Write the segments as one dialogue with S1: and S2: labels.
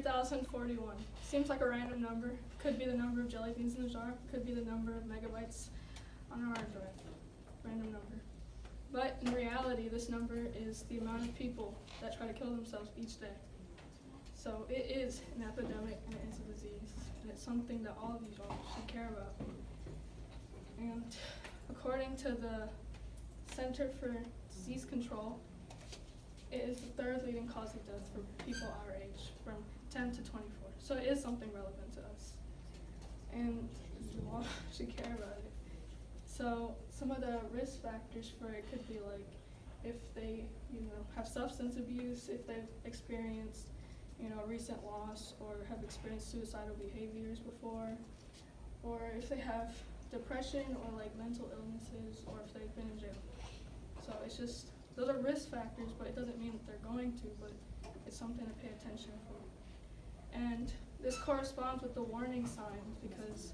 S1: 3041. Seems like a random number. Could be the number of jelly beans in the jar. Could be the number of megabytes on our hard drive. Random number. But in reality, this number is the amount of people that try to kill themselves each day. So it is an epidemic and it is a disease. And it's something that all of you all should care about. And according to the Center for Disease Control, it is the third leading cause of death for people our age, from 10 to 24. So it is something relevant to us. And you all should care about it. So some of the risk factors for it could be like if they, have substance abuse, if they've experienced, recent loss or have experienced suicidal behaviors before, or if they have depression or like mental illnesses, or if they've been in jail. So it's just, those are risk factors, but it doesn't mean that they're going to, but it's something to pay attention for. And this corresponds with the warning signs, because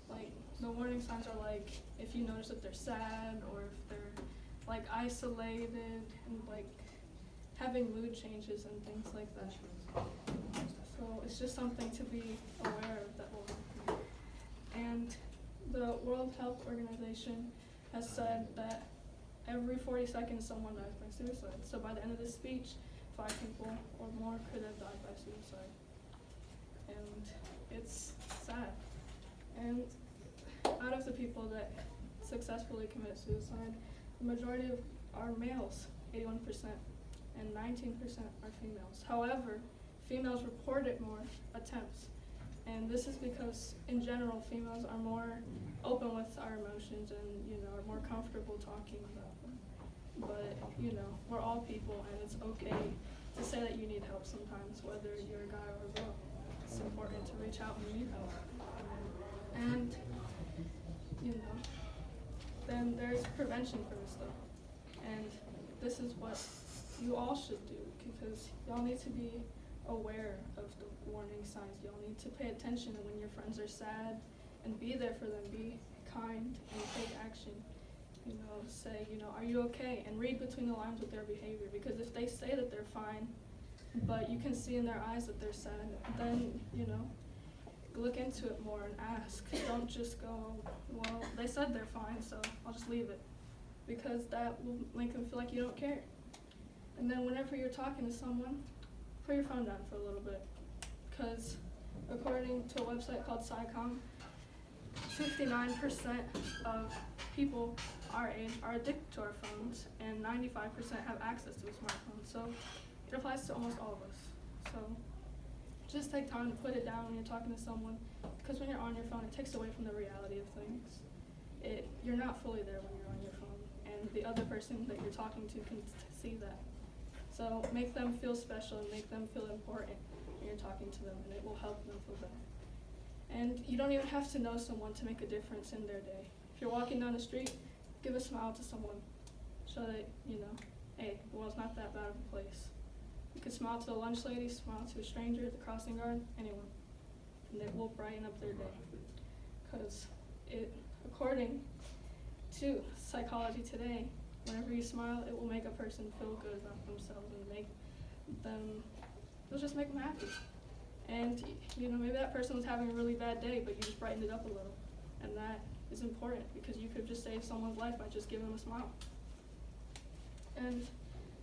S1: like the warning signs are like if you notice that they're sad, or if they're like isolated and like having mood changes and things like that. So it's just something to be aware of that will. And the World Health Organization has said that every 40 seconds someone dies by suicide. So by the end of this speech, 5 people or more could have died by suicide. And it's sad. And out of the people that successfully commit suicide, the majority are males, 81%, and 19% are females. However, females reported more attempts. And this is because, in general, females are more open with our emotions and, are more comfortable talking about them. But, we're all people, and it's okay to say that you need help sometimes, whether you're a guy or a girl. It's important to reach out when you need help. And, then there's prevention for this stuff. And this is what you all should do, because y'all need to be aware of the warning signs. Y'all need to pay attention when your friends are sad and be there for them. Be kind and take action. Say, are you okay? And read between the lines with their behavior, because if they say that they're fine, but you can see in their eyes that they're sad, then, look into it more and ask. Don't just go, well, they said they're fine, so I'll just leave it, because that will make them feel like you don't care. And then whenever you're talking to someone, put your phone down for a little bit, because according to a website called SciComm, 59% of people our age are addicted to our phones, and 95% have access to a smartphone. So it applies to almost all of us. So just take time to put it down when you're talking to someone, because when you're on your phone, it takes away from the reality of things. You're not fully there when you're on your phone, and the other person that you're talking to can see that. So make them feel special and make them feel important when you're talking to them, and it will help them feel better. And you don't even have to know someone to make a difference in their day. If you're walking down the street, give a smile to someone. Show that, hey, the world's not that bad of a place. You could smile to a lunch lady, smile to a stranger at the crossing guard, anyone. And it will brighten up their day. Because according to Psychology Today, whenever you smile, it will make a person feel good about themselves and it'll just make them happy. And, maybe that person was having a really bad day, but you just brightened it up a little. And that is important, because you could just save someone's life by just giving them a smile. And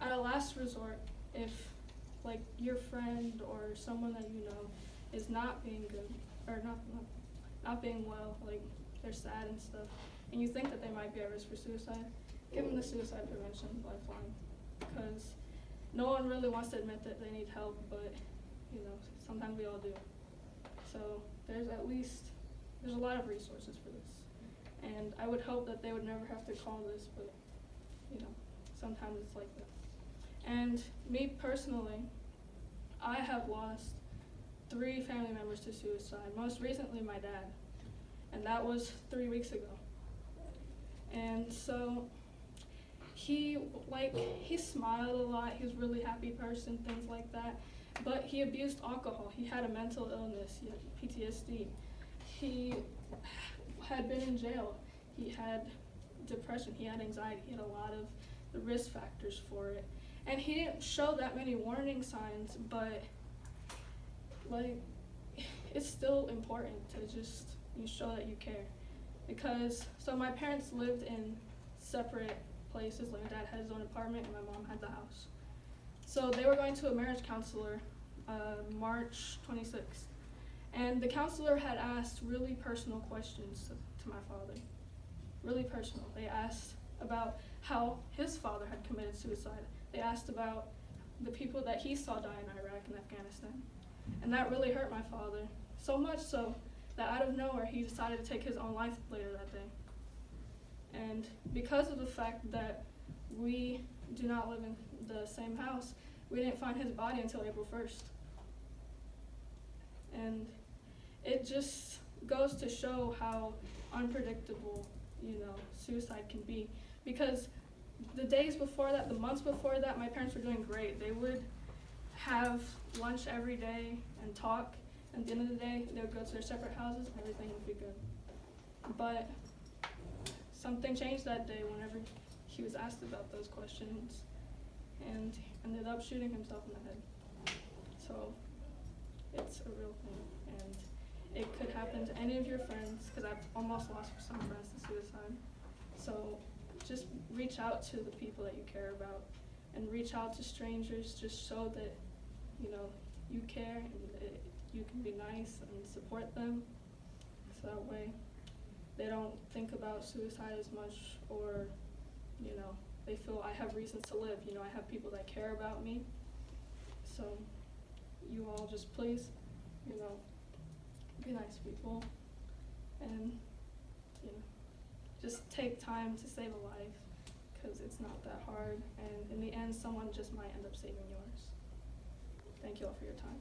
S1: at a last resort, if, your friend or someone that you know is not being good, or not being well, they're sad and stuff, and you think that they might be at risk for suicide, give them the Suicide Prevention Lifeline. Because no one really wants to admit that they need help, but sometimes we all do. So there's a lot of resources for this. And I would hope that they would never have to call this, but sometimes it's like that. And me personally, I have lost 3 family members to suicide, most recently my dad, and that was 3 weeks ago. And so he smiled a lot, he was a really happy person, things like that. But he abused alcohol. He had a mental illness, he had PTSD. He had been in jail. He had depression, he had anxiety, he had a lot of the risk factors for it. And he didn't show that many warning signs, but like, it's still important to just you show that you care. Because, so my parents lived in separate places. Like, my dad had his own apartment and my mom had the house. So they were going to a marriage counselor March 26th. And the counselor had asked really personal questions to my father. Really personal. They asked about how his father had committed suicide. They asked about the people that he saw die in Iraq and Afghanistan. And that really hurt my father. So much so that out of nowhere he decided to take his own life later that day. And because of the fact that we do not live in the same house, we didn't find his body until April 1st. And it just goes to show how unpredictable, suicide can be. Because the days before that, the months before that, my parents were doing great. They would have lunch every day and talk. At the end of the day, they would go to their separate houses and everything would be good. But something changed that day whenever he was asked about those questions and ended up shooting himself in the head. So it's a real thing, and it could happen to any of your friends, because I've almost lost some friends to suicide. So just reach out to the people that you care about, and reach out to strangers. Just show that you care and that you can be nice and support them, so that way they don't think about suicide as much, or they feel I have reasons to live. I have people that care about me. So you all just please, be nice people, and just take time to save a life, because it's not that hard, and in the end someone just might end up saving yours. Thank you all for your time.